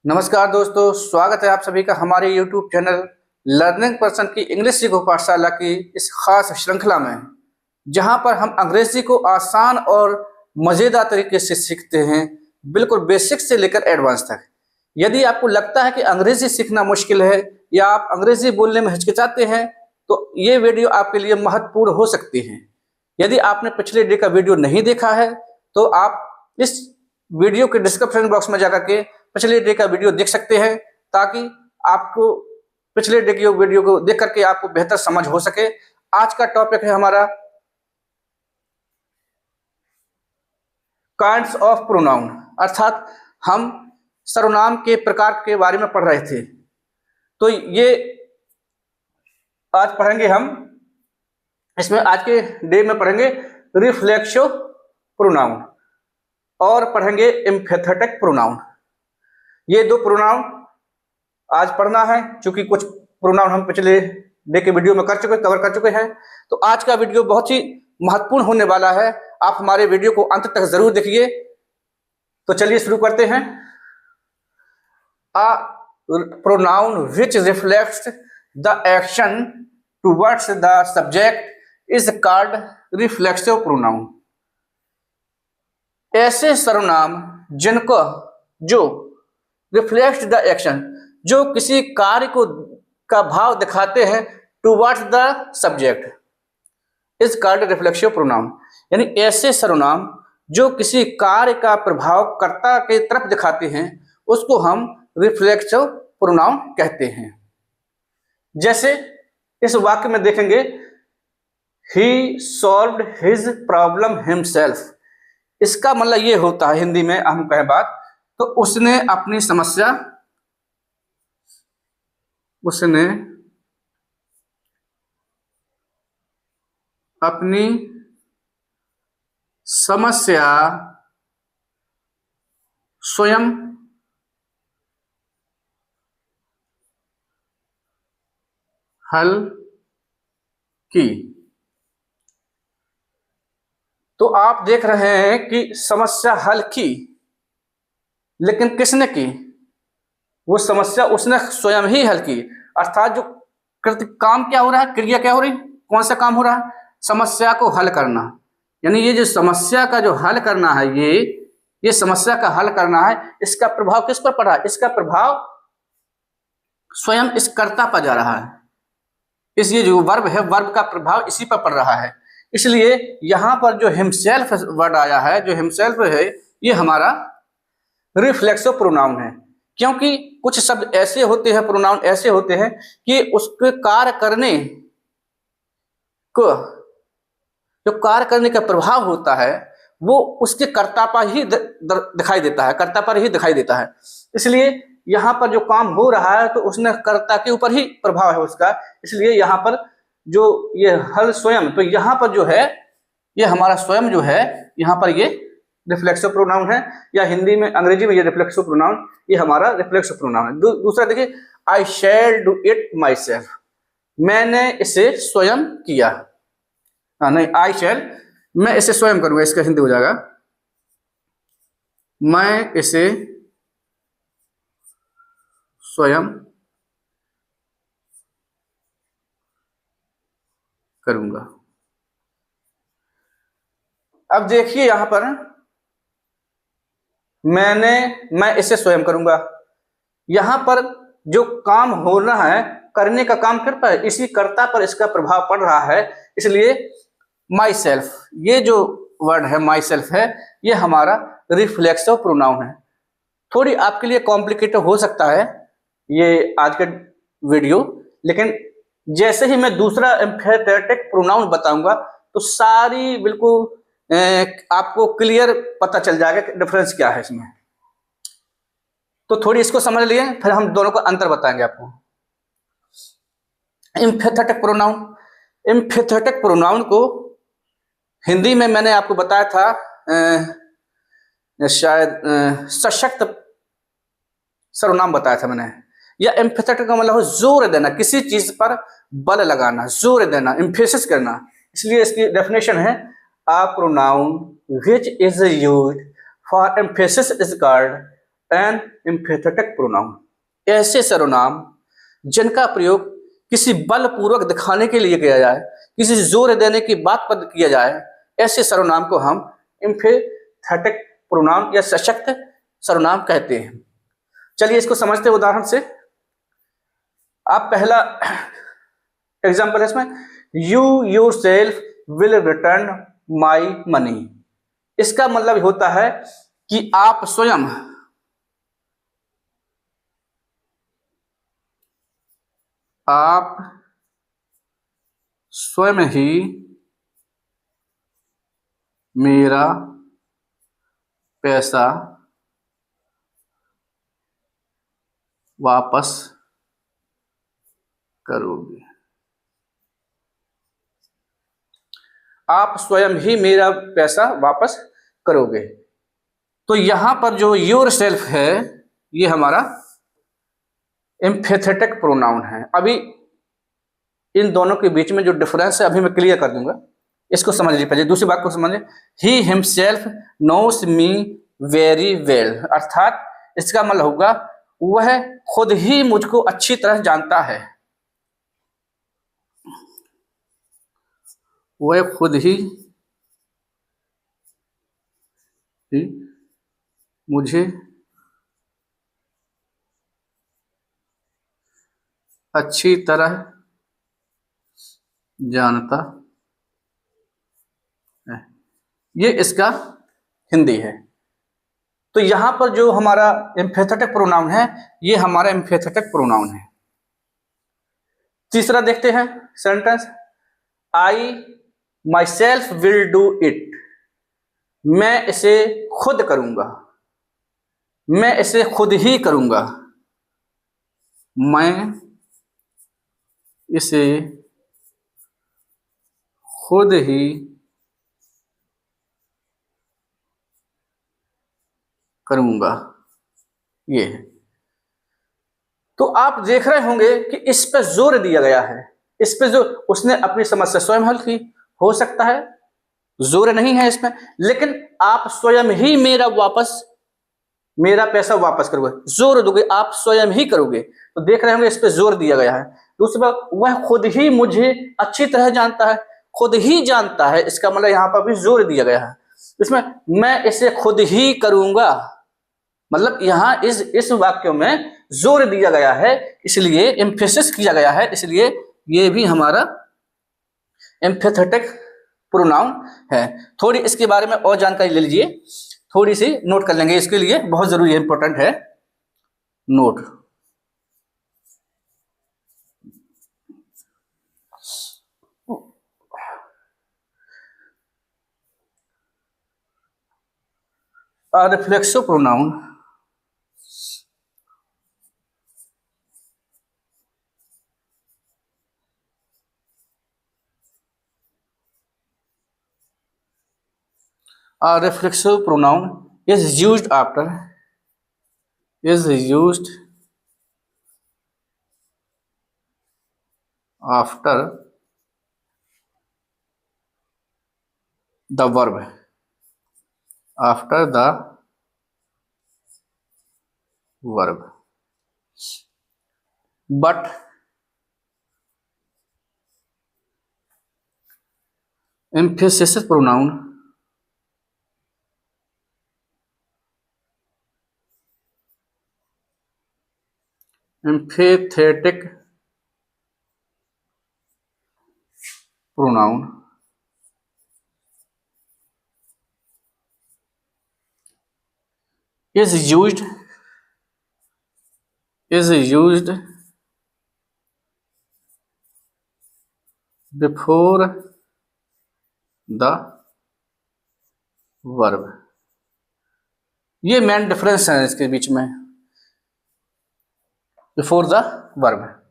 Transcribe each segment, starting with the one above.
नमस्कार दोस्तों, स्वागत है आप सभी का हमारे YouTube चैनल लर्निंग पर्सन की इंग्लिश सीखो पाठशाला की इस खास श्रृंखला में, जहां पर हम अंग्रेजी को आसान और मज़ेदार तरीके से सीखते हैं, बिल्कुल बेसिक से लेकर एडवांस तक। यदि आपको लगता है कि अंग्रेजी सीखना मुश्किल है या आप अंग्रेजी बोलने में हिचकिचाते हैं, तो ये वीडियो आपके लिए महत्वपूर्ण हो सकती है। यदि आपने पिछले डे का वीडियो नहीं देखा है, तो आप इस वीडियो के डिस्क्रिप्शन बॉक्स में जाकर के पिछले डे का वीडियो देख सकते हैं, ताकि आपको पिछले डे की वीडियो को देख करके आपको बेहतर समझ हो सके। आज का टॉपिक है हमारा काइंड्स ऑफ प्रोनाउन, अर्थात हम सर्वनाम के प्रकार के बारे में पढ़ रहे थे। तो ये आज पढ़ेंगे हम, इसमें आज के डे में पढ़ेंगे रिफ्लेक्सिव प्रोनाउन और पढ़ेंगे एम्फेथेटिक प्रोनाउन। ये दो प्रोनाउन आज पढ़ना है, क्योंकि कुछ प्रोनाउन हम पिछले डे के वीडियो में कवर कर चुके हैं। तो आज का वीडियो बहुत ही महत्वपूर्ण होने वाला है, आप हमारे वीडियो को अंत तक जरूर देखिए। तो चलिए शुरू करते हैं। A pronoun which reflects the action towards the subject is called reflexive pronoun. ऐसे सर्वनाम जिनको जो रिफ्लेक्ट द एक्शन, जो किसी कार्य को का भाव दिखाते हैं, towards the subject is called reflexive pronoun. यानी ऐसे सर्वनाम जो किसी कार्य का प्रभाव कर्ता के तरफ दिखाते हैं, उसको हम रिफ्लेक्सिव प्रोनाउन कहते हैं। जैसे इस वाक्य में देखेंगे, ही सॉल्व्ड हिज प्रॉब्लम हिमसेल्फ। इसका मतलब ये होता है, हिंदी में हम कहें बात, तो उसने अपनी समस्या स्वयं हल की। तो आप देख रहे हैं कि समस्या हल की, लेकिन किसने की? वो समस्या उसने स्वयं ही हल की। अर्थात जो काम क्या हो रहा है, क्रिया क्या हो रही, कौन सा काम हो रहा है? समस्या को हल करना। यानी ये जो समस्या का जो हल करना है, ये समस्या का हल करना है, इसका प्रभाव किस पर पड़ा? इसका प्रभाव स्वयं इस कर्ता पर जा रहा है। इस ये जो वर्ब है, वर्ब का प्रभाव इसी पर पड़ रहा है। इसलिए यहां पर जो हिमसेल्फ वर्ड आया है, जो हिमसेल्फ है, ये हमारा रिफ्लेक्सिव प्रोनाउन है। क्योंकि कुछ शब्द ऐसे होते हैं, प्रोनाउन ऐसे होते हैं कि उसके कार्य करने को, जो कार्य करने का प्रभाव होता है, वो उसके कर्ता पर ही दिखाई देता है, कर्ता पर ही दिखाई देता है। इसलिए यहाँ पर जो काम हो रहा है, तो उसने कर्ता के ऊपर ही प्रभाव है उसका। इसलिए यहाँ पर जो ये हल स्वयं, तो यहाँ पर जो है ये हमारा स्वयं जो है, यहाँ पर ये रिफ्लेक्सिव प्रोनाउन है, या हिंदी में अंग्रेजी में ये रिफ्लेक्सिव प्रोनाउन, ये हमारा रिफ्लेक्सिव प्रोनाउन है। दूसरा देखिए, I shall do it myself. मैंने इसे स्वयं किया। नहीं, आई शैल, मैं इसे स्वयं करूंगा, इसका हिंदी हो जाएगा मैं इसे स्वयं करूंगा। अब देखिए यहां पर मैं इसे स्वयं करूंगा। यहां पर जो काम हो रहा है, करने का काम किस पर है? इसी कर्ता पर इसका प्रभाव पड़ रहा है। इसलिए माई सेल्फ, ये जो वर्ड है माई सेल्फ है, ये हमारा रिफ्लेक्सिव प्रोनाउन है। थोड़ी आपके लिए कॉम्प्लिकेटेड हो सकता है ये आज का वीडियो, लेकिन जैसे ही मैं दूसरा एम्फेथेटिक प्रोनाउन बताऊंगा, तो सारी बिल्कुल आपको क्लियर पता चल जाएगा कि डिफरेंस क्या है इसमें। तो थोड़ी इसको समझ लिए, फिर हम दोनों को अंतर बताएंगे आपको। एम्फेथेटिक प्रोनाउन, एम्फेथेटिक प्रोनाउन को हिंदी में मैंने आपको बताया था, शायद सशक्त सर्वनाम बताया था मैंने। या एम्फेथेटिक का मतलब जोर देना, किसी चीज पर बल लगाना, जोर देना, एम्फेसिस करना। इसलिए इसकी डेफिनेशन है, a pronoun which is used for emphasis is called an emphatic pronoun, ऐसे सर्वनाम जिनका प्रयोग किसी बलपूर्वक दिखाने के लिए किया जाए, किसी जोर देने की बात पर किया जाए, ऐसे सर्वनाम को हम एम्फेथेटिक प्रोनाउन या सशक्त सर्वनाम कहते हैं। चलिए इसको समझते हैं उदाहरण से। आप पहला एग्जाम्पल है इसमें, you yourself will return my money. इसका मतलब होता है कि आप स्वयं ही मेरा पैसा वापस करोगे। आप स्वयं ही मेरा पैसा वापस करोगे। तो यहां पर जो योर सेल्फ है ये हमारा एम्फेथेटिक प्रोनाउन है। अभी इन दोनों के बीच में जो डिफरेंस है अभी मैं क्लियर कर दूंगा, इसको समझ लीजिए। पहले दूसरी बात को समझिए, he himself knows me very well, अर्थात इसका मतलब होगा वह खुद ही मुझको अच्छी तरह जानता है, वह खुद ही मुझे अच्छी तरह जानता है। ये इसका हिंदी है। तो यहां पर जो हमारा एम्फेथेटिक प्रोनाउन है ये हमारा एम्फेथेटिक प्रोनाउन है। तीसरा देखते हैं sentence, I myself will do it. मैं इसे खुद करूंगा, मैं इसे खुद ही करूंगा, मैं इसे खुद ही करूंगा, ये है। तो आप देख रहे होंगे कि इस पर जोर दिया गया है, इस पे जो उसने अपनी समस्या स्वयं हल की। हो सकता है जोर नहीं है इसमें, लेकिन आप स्वयं ही मेरा पैसा वापस करोगे, जोर दोगे, आप स्वयं ही करोगे। तो देख रहे होंगे इस पे जोर दिया गया है। दूसरी बात, वह खुद ही मुझे अच्छी तरह जानता है, खुद ही जानता है, इसका मतलब यहां पर भी जोर दिया गया है। इसमें मैं इसे खुद ही करूंगा, मतलब यहां इस वाक्य में जोर दिया गया है, इसलिए एम्फेसिस किया गया है, इसलिए ये भी हमारा एम्फेथेटिक प्रोनाउन है। थोड़ी इसके बारे में और जानकारी ले लीजिए, थोड़ी सी नोट कर लेंगे, इसके लिए बहुत जरूरी है, इंपॉर्टेंट है note. Reflexive pronoun reflexive pronoun is used after the verb, but emphasis pronoun emphatic pronoun is used before the verb। ये मेन डिफरेंस है इसके बीच में, before the verb.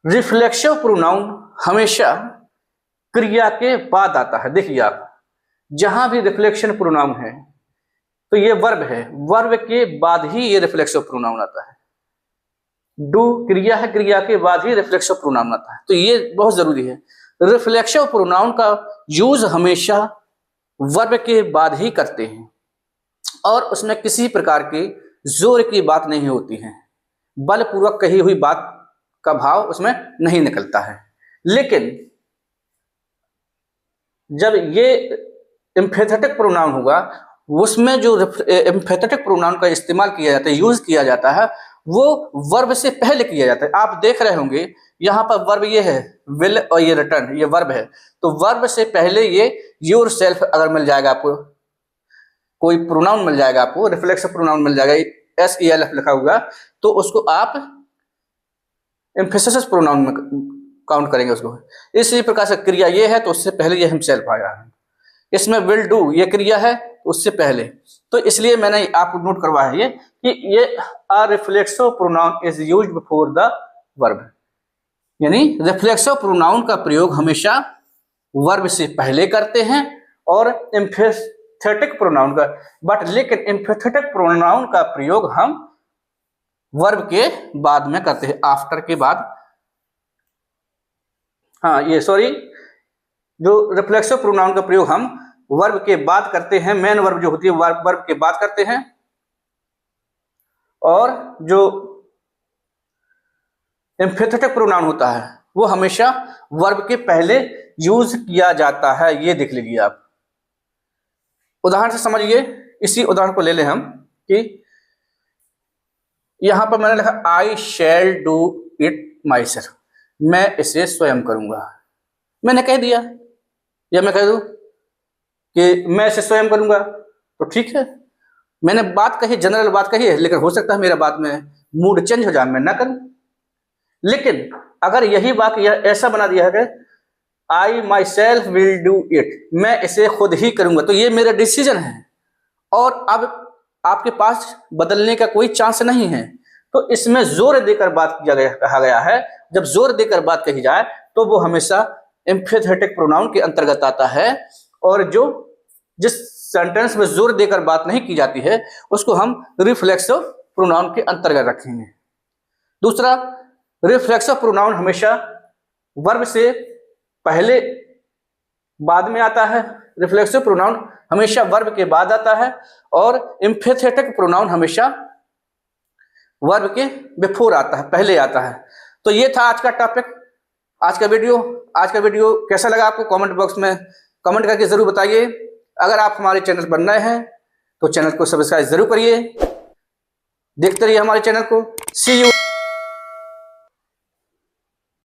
Reflexive pronoun हमेशा क्रिया के बाद आता है। देखिए आप, जहां भी रिफ्लेक्शन प्रोनाउन है तो ये वर्ब है, वर्ब के बाद ही ये रिफ्लेक्सिव प्रोनाउन आता है। डू क्रिया है, क्रिया के बाद ही रिफ्लेक्सिव प्रोनाउन आता है, तो ये बहुत जरूरी है। रिफ्लेक्सिव प्रोनाउन का यूज हमेशा वर्ब के बाद ही करते हैं। और उसमें किसी प्रकार की जोर की बात नहीं होती है, बलपूर्वक कही हुई बात का भाव उसमें नहीं निकलता है। लेकिन जब ये एम्फेथेटिक प्रोनाउन होगा, उसमें जो एम्फेथेटिक प्रोनाउन का इस्तेमाल किया जाता है, यूज किया जाता है, वो वर्ब से पहले किया जाता है। आप देख रहे होंगे यहाँ पर वर्ब ये है विल और ये रिटर्न, ये वर्ब है। तो वर्ब से पहले ये योर सेल्फ अगर मिल जाएगा आपको, कोई प्रोनाउन मिल जाएगा आपको, रिफ्लेक्सिव प्रोनाउन मिल जाएगा, SELF लिखा हुआ, तो उसको आप एम्फेसिस प्रोनाउन में काउंट करेंगे उसको। इसी प्रकार से क्रिया ये है तो उससे पहले ये हिमसेल्फ आया है। इसमें विल डू ये क्रिया है उससे पहले, तो इसलिए मैंने आपको नोट करवाया है ये कि ये a reflexive pronoun is used before the verb, यानी रिफ्लेक्सिव प्रोनाउन का प्रयोग हमेशा वर्ब से पहले करते हैं और एम्फेथेटिक प्रोनाउन का, बट लेकिन एम्फेथेटिक प्रोनाउन का प्रयोग हम वर्ब के बाद में करते हैं, आफ्टर के बाद। हाँ ये सॉरी, जो रिफ्लेक्सिव प्रोनाउन का प्रयोग हम वर्ब के बाद करते हैं, मेन वर्ब जो होती है वर्ब के बाद करते हैं, और जो एम्फेथेटिक प्रोनाउन होता है वो हमेशा वर्ब के पहले यूज किया जाता है। ये देख लीजिए आप, उदाहरण से समझिए। इसी उदाहरण को ले लें हम कि यहां पर मैंने लिखा I shall do it myself, मैं इसे स्वयं करूंगा। मैंने कह दिया, या मैं कह दूं कि मैं इसे स्वयं करूंगा तो ठीक है, मैंने बात कही, जनरल बात कही है, लेकिन हो सकता है मेरा बात में मूड चेंज हो जाए, मैं ना करूं। लेकिन अगर यही वाक्य ऐसा बना दिया है कि I myself will do it, मैं इसे खुद ही करूंगा, तो ये मेरा डिसीजन है और अब आपके पास बदलने का कोई चांस नहीं है। तो इसमें जोर देकर बात किया गया, कहा गया है। जब जोर देकर बात कही जाए तो वो हमेशा एम्फेथेटिक प्रोनाउन के अंतर्गत आता है, और जो जिस सेंटेंस में जोर देकर बात नहीं की जाती है उसको हम रिफ्लेक्सिव प्रोनाउन के अंतर्गत रखेंगे। दूसरा, रिफ्लेक्सिव प्रोनाउन हमेशा वर्ब से पहले बाद में आता है, रिफ्लेक्सिव प्रोनाउन हमेशा वर्ब के बाद आता है, और एम्फेथेटिक प्रोनाउन हमेशा वर्ब के बिफोर आता है, पहले आता है। तो ये था आज का टॉपिक, आज का वीडियो कैसा लगा आपको कमेंट बॉक्स में कमेंट करके जरूर बताइए। अगर आप हमारे चैनल पर नए हैं तो चैनल को सब्सक्राइब जरूर करिए, देखते रहिए हमारे चैनल को। सी यू।